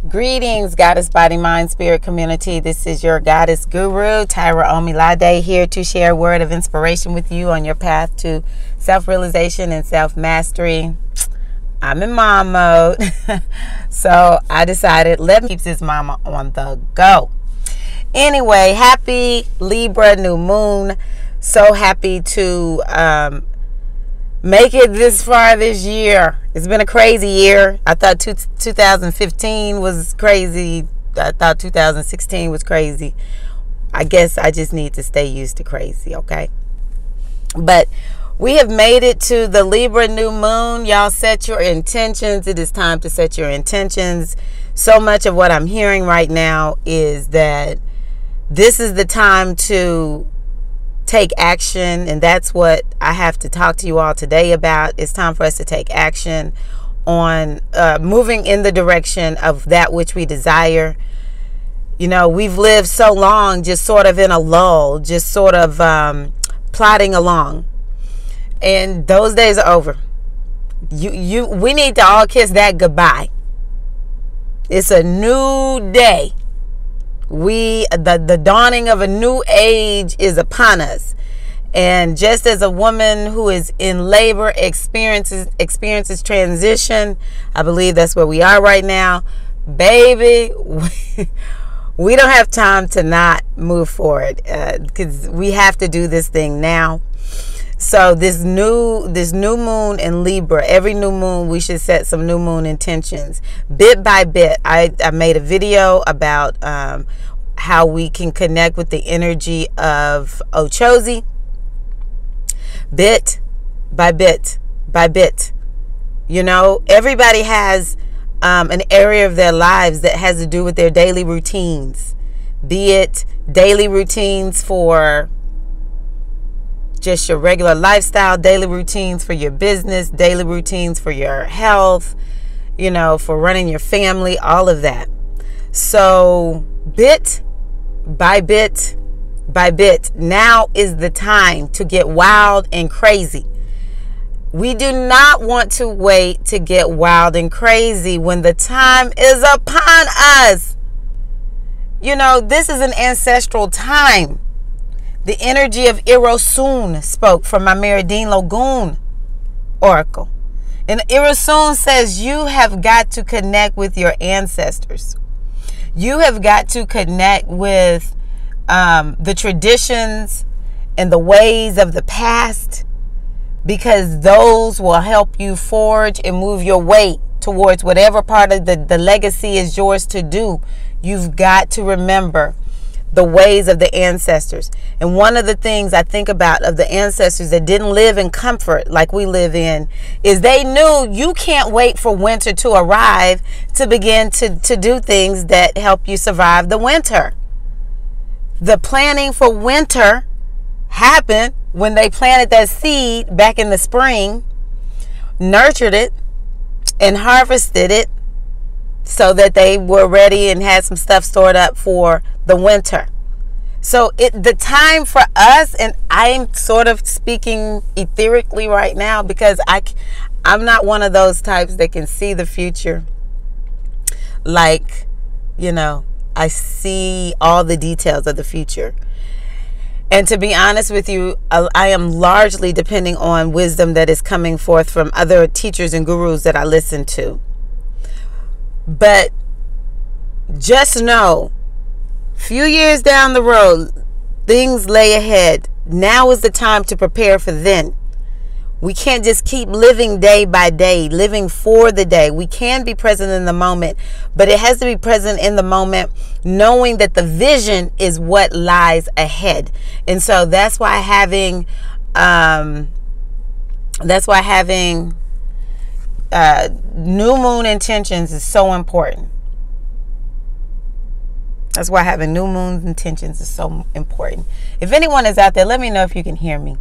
Greetings, Goddess Body Mind Spirit community. This is your Goddess Guru, Tyra Omilade, here to share a word of inspiration with you on your path to self-realization and self-mastery. I'm in mom mode, so I decided let me keep this mama on the go. Anyway, happy Libra new moon. So happy to make it this far this year. It's been a crazy year. I thought 2015 was crazy. I thought 2016 was crazy. I guess I just need to stay used to crazy, okay? But we have made it to the Libra new moon. Y'all set your intentions. It is time to set your intentions. So much of what I'm hearing right now is that this is the time to take action, and that's what I have to talk to you all today about. It's time for us to take action on moving in the direction of that which we desire. You know, we've lived so long just sort of in a lull, just sort of plodding along, and those days are over. We need to all kiss that goodbye. It's a new day. The dawning of a new age is upon us. And just as a woman who is in labor experiences transition, I believe that's where we are right now. Baby, we don't have time to not move forward, because we have to do this thing now. So this new moon in Libra, every new moon we should set some new moon intentions. Bit by bit, I made a video about how we can connect with the energy of Ochozi. Bit by bit by bit. You know, everybody has an area of their lives that has to do with their daily routines. Be it daily routines for just your regular lifestyle, daily routines for your business, daily routines for your health, you know, for running your family, all of that. So bit by bit by bit, now is the time to get wild and crazy. We do not want to wait to get wild and crazy when the time is upon us. You know, this is an ancestral time. The energy of Irosun spoke from my Meridine Lagoon oracle. And Irosun says you have got to connect with your ancestors. You have got to connect with the traditions and the ways of the past, because those will help you forge and move your way towards whatever part of the legacy is yours to do. You've got to remember the ways of the ancestors. And one of the things I think about of the ancestors that didn't live in comfort like we live in is they knew you can't wait for winter to arrive to begin to do things that help you survive the winter. The planning for winter happened when they planted that seed back in the spring, nurtured it, and harvested it so that they were ready and had some stuff stored up for the winter. So the time for us, and I'm sort of speaking etherically right now because I'm not one of those types that can see the future. Like, you know, I see all the details of the future. And to be honest with you, I am largely depending on wisdom that is coming forth from other teachers and gurus that I listen to. But just know, few years down the road, things lay ahead. Now is the time to prepare for then. We can't just keep living day by day, living for the day. We can be present in the moment, but it has to be present in the moment knowing that the vision is what lies ahead. And so that's why having new moon intentions is so important. That's why having new moon intentions is so important. If anyone is out there, let me know if you can hear me.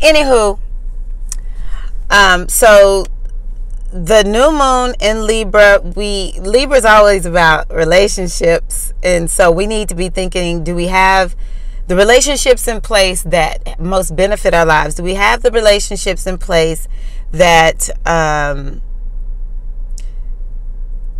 Anywho, so the new moon in Libra, Libra's always about relationships, and so we need to be thinking, do we have the relationships in place that most benefit our lives? Do we have the relationships in place that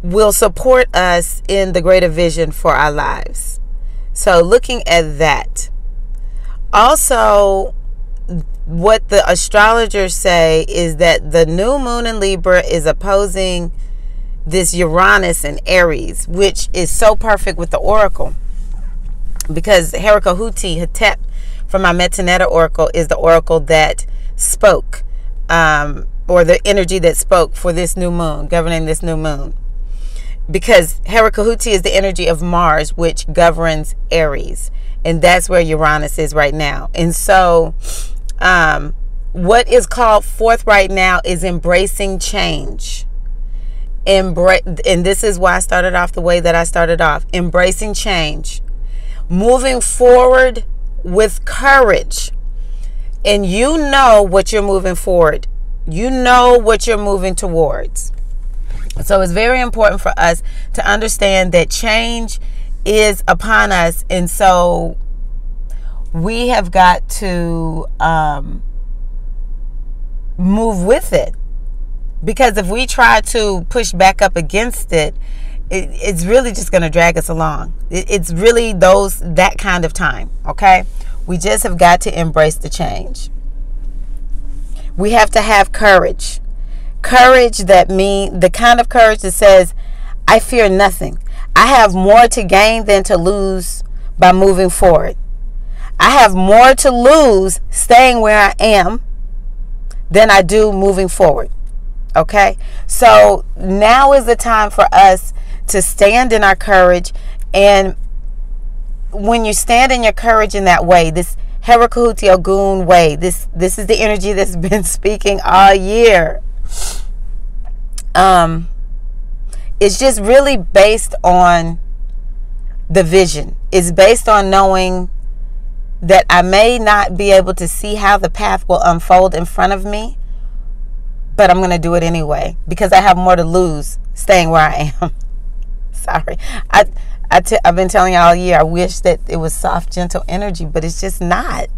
will support us in the greater vision for our lives. So looking at that. Also, what the astrologers say is that the new moon in Libra is opposing this Uranus in Aries, which is so perfect with the oracle, because Herakahuti Hetep from my Metaneta oracle is the oracle that spoke, or the energy that spoke for this new moon, governing this new moon. Because Herakahuti is the energy of Mars, which governs Aries. And that's where Uranus is right now. And so what is called forth right now is embracing change. And this is why I started off the way that I started off. Embracing change. Moving forward with courage. And you know what you're moving forward. You know what you're moving towards. So it's very important for us to understand that change is upon us. And so we have got to move with it. Because if we try to push back up against it, it's really just going to drag us along. It's really that kind of time. Okay? We just have got to embrace the change. We have to have courage. Courage the kind of courage that says, I fear nothing. I have more to gain than to lose by moving forward. I have more to lose staying where I am than I do moving forward. Okay? So now is the time for us to stand in our courage. And when you stand in your courage in that way, this Herakahuti Ogun way, this is the energy that's been speaking all year. It's just really based on the vision. It's based on knowing that I may not be able to see how the path will unfold in front of me, but I'm going to do it anyway because I have more to lose staying where I am. Sorry. I've been telling you all year, I wish that it was soft, gentle energy, but it's just not.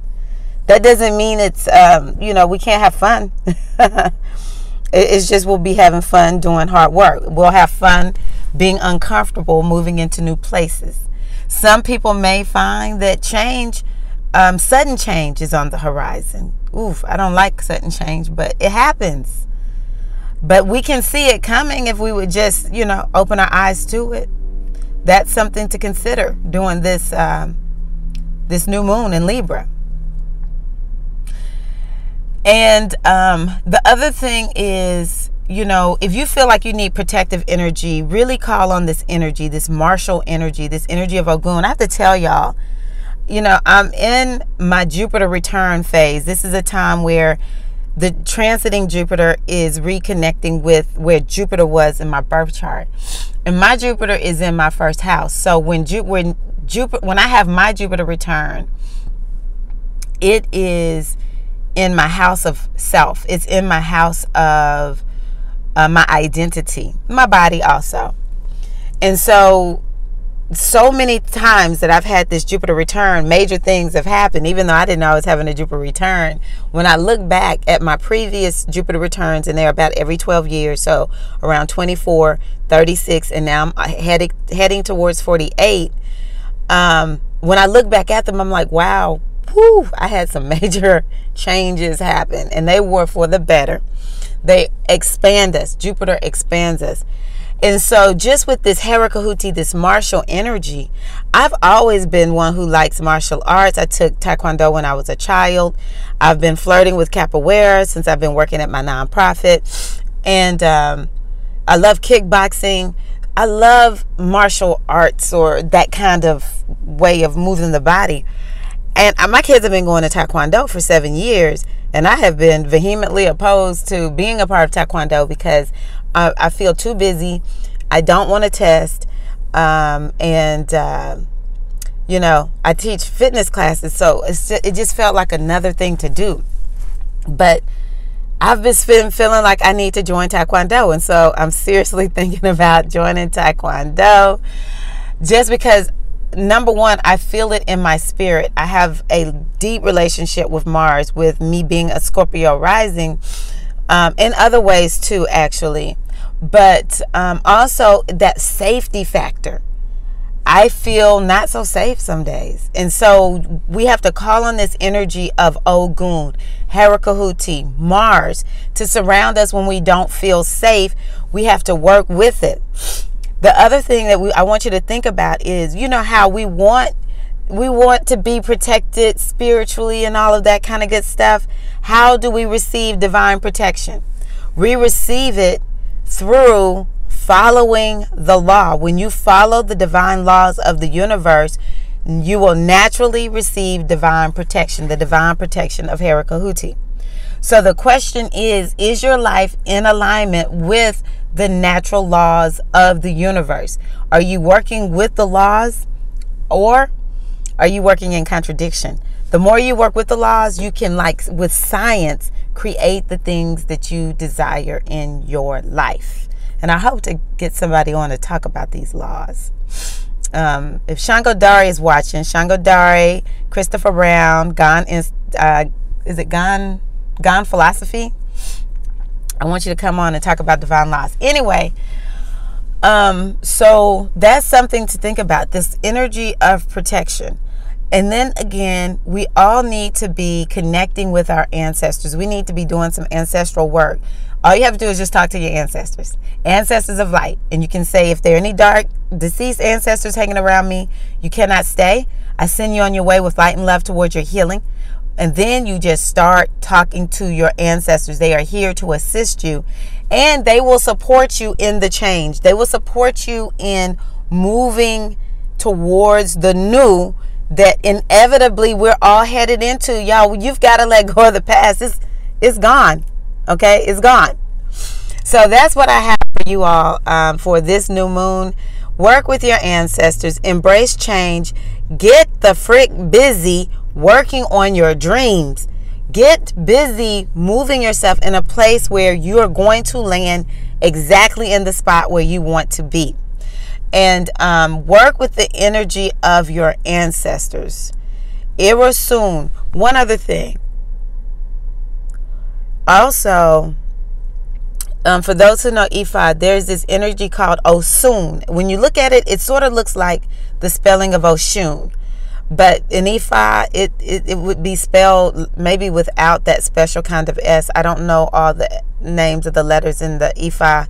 That doesn't mean it's, we can't have fun. It's just we'll be having fun doing hard work. We'll have fun being uncomfortable, moving into new places. Some people may find that change, sudden change is on the horizon. Oof, I don't like sudden change, but it happens. But we can see it coming if we would just, open our eyes to it. That's something to consider doing this new moon in Libra. And the other thing is, if you feel like you need protective energy, really call on this energy, this martial energy, this energy of Ogun. I have to tell y'all, I'm in my Jupiter return phase. This is a time where the transiting Jupiter is reconnecting with where Jupiter was in my birth chart. And my Jupiter is in my first house. So when I have my Jupiter return, it is in my house of self. It's in my house of my identity, my body also. And so many times that I've had this Jupiter return, major things have happened, even though I didn't know I was having a Jupiter return. When I look back at my previous Jupiter returns, and they're about every 12 years, so around 24, 36, and now I'm heading towards 48. When I look back at them, I'm like, wow, whew, I had some major changes happen, and they were for the better. They expand us. Jupiter expands us. And so just with this Herakahuti, this martial energy, I've always been one who likes martial arts. I took Taekwondo when I was a child. I've been flirting with capoeira since I've been working at my nonprofit. And I love kickboxing. I love martial arts, or that kind of way of moving the body. And my kids have been going to Taekwondo for 7 years. And I have been vehemently opposed to being a part of Taekwondo because I feel too busy. I don't want to test. I teach fitness classes. So it just felt like another thing to do. But I've been feeling like I need to join Taekwondo. And so I'm seriously thinking about joining Taekwondo. Just because, number one, I feel it in my spirit. I have a deep relationship with Mars, with me being a Scorpio rising. in other ways too, actually. But also that safety factor. I feel not so safe some days. And so we have to call on this energy of Ogun, Herakahuti, Mars to surround us when we don't feel safe. We have to work with it. The other thing that I want you to think about is, you know how we want to be protected spiritually and all of that kind of good stuff. How do we receive divine protection? We receive it through following the law. When you follow the divine laws of the universe, you will naturally receive divine protection, the divine protection of Herakahuti. So the question is your life in alignment with the natural laws of the universe? Are you working with the laws, or are you working in contradiction? The more you work with the laws, you can, like with science, create the things that you desire in your life. And I hope to get somebody on to talk about these laws. If Shango Dare is watching, Shango Dare, Christopher Brown, is it Gone Philosophy? I want you to come on and talk about divine laws. Anyway, so that's something to think about, this energy of protection. And then again, we all need to be connecting with our ancestors. We need to be doing some ancestral work. All you have to do is just talk to your ancestors of light. And you can say, if there are any dark, deceased ancestors hanging around me, you cannot stay. I send you on your way with light and love towards your healing. And then you just start talking to your ancestors. They are here to assist you. And they will support you in the change. They will support you in moving towards the new that inevitably we're all headed into. Y'all, you've got to let go of the past. It's gone. Okay, it's gone. So that's what I have for you all for this new moon. Work with your ancestors. Embrace change. Get the frick busy working on your dreams. Get busy moving yourself in a place where you are going to land exactly in the spot where you want to be. And work with the energy of your ancestors. Irasun. One other thing. Also, for those who know Ifa, there's this energy called Osun. When you look at it, it sort of looks like the spelling of Oshun. But in Ifa, it would be spelled maybe without that special kind of S. I don't know all the names of the letters in the Ifa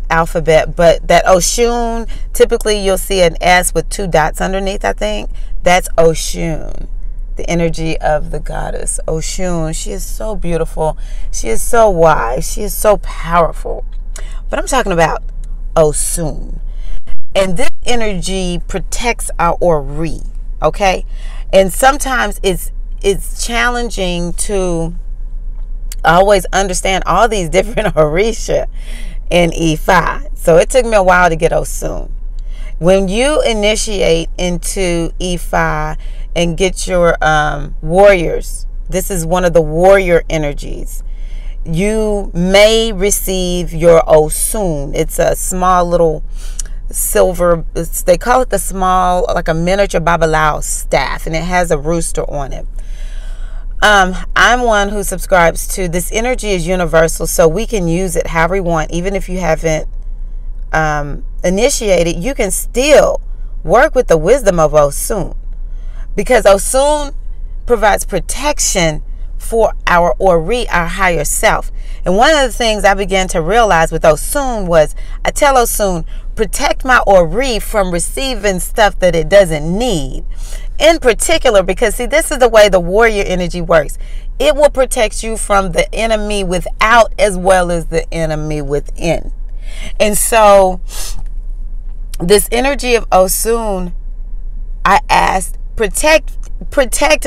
alphabet, but that Oshun, typically you'll see an S with 2 dots underneath, I think. That's Oshun, the energy of the goddess Oshun. She is so beautiful. She is so wise. She is so powerful. But I'm talking about Osun. And this energy protects our Ori, okay? And sometimes it's challenging to always understand all these different Orisha in Ifa. So it took me a while to get Osun. When you initiate into Ifa and get your warriors, this is one of the warrior energies, you may receive your Osun. It's a small little silver, they call it the small, like a miniature Babalao staff, and it has a rooster on it. I'm one who subscribes to this energy is universal, so we can use it however we want. Even if you haven't initiated, you can still work with the wisdom of Osun, because Osun provides protection for our Ori, our higher self. And one of the things I began to realize with Osun was, I tell Osun, protect my Ori from receiving stuff that it doesn't need. In particular, because see, this is the way the warrior energy works. It will protect you from the enemy without as well as the enemy within. And so this energy of Osun, I asked, protect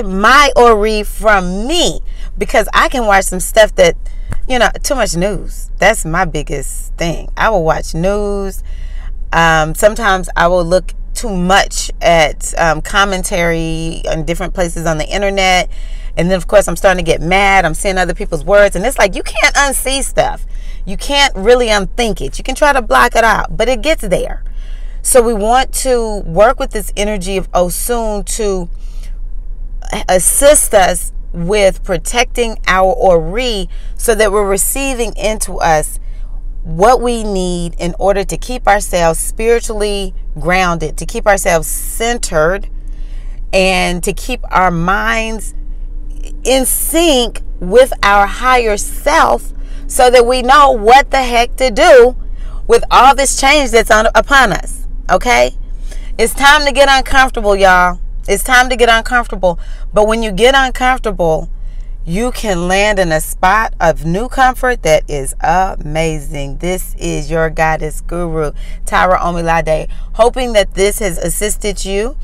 my Ori from me, because I can watch some stuff that, too much news. That's my biggest thing. I will watch news. Sometimes I will look too much at commentary on different places on the internet, and then of course I'm starting to get mad. I'm seeing other people's words, and it's like you can't unsee stuff. You can't really unthink it. You can try to block it out, but it gets there. So we want to work with this energy of Osun to assist us with protecting our Ori so that we're receiving into us what we need in order to keep ourselves spiritually grounded, to keep ourselves centered, and to keep our minds in sync with our higher self so that we know what the heck to do with all this change that's upon us. Okay? It's time to get uncomfortable, y'all. It's time to get uncomfortable. But when you get uncomfortable, you can land in a spot of new comfort that is amazing. This is your goddess guru, Tyra Omilade. Hoping that this has assisted you.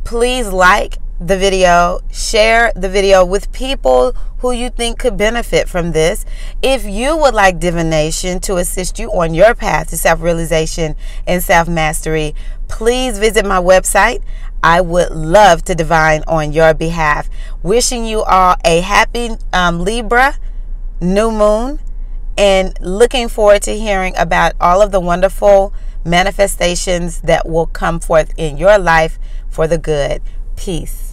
Please like the video, share the video with people who you think could benefit from this. If you would like divination to assist you on your path to self-realization and self-mastery, please visit my website. I would love to divine on your behalf. Wishing you all a happy Libra new moon, and looking forward to hearing about all of the wonderful manifestations that will come forth in your life for the good. Peace.